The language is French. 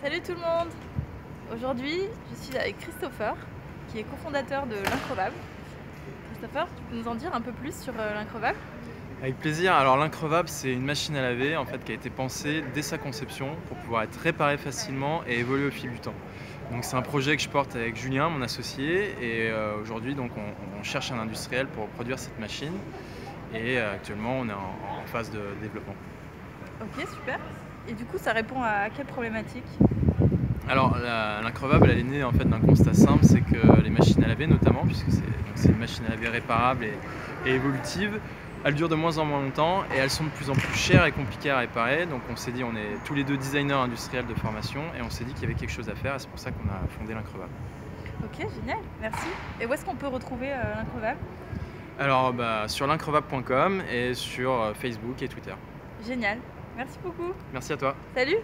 Salut tout le monde! Aujourd'hui, je suis avec Christopher, qui est cofondateur de l'Increvable. Christopher, tu peux nous en dire un peu plus sur l'Increvable? Avec plaisir. Alors l'increvable, c'est une machine à laver en fait qui a été pensée dès sa conception pour pouvoir être réparée facilement et évoluer au fil du temps. Donc c'est un projet que je porte avec Julien, mon associé, et aujourd'hui donc on cherche un industriel pour produire cette machine et actuellement on est en phase de développement. Ok, super. Et du coup, ça répond à quelle problématique? Alors l'increvable, elle est née en fait d'un constat simple, c'est que les machines à laver notamment, puisque c'est une machine à laver réparable et évolutive, elles durent de moins en moins longtemps et elles sont de plus en plus chères et compliquées à réparer. Donc on s'est dit, on est tous les deux designers industriels de formation et on s'est dit qu'il y avait quelque chose à faire et c'est pour ça qu'on a fondé l'increvable. Ok, génial, merci. Et où est-ce qu'on peut retrouver l'Increvable? Alors sur l'increvable.com et sur Facebook et Twitter. Génial, merci beaucoup. Merci à toi. Salut!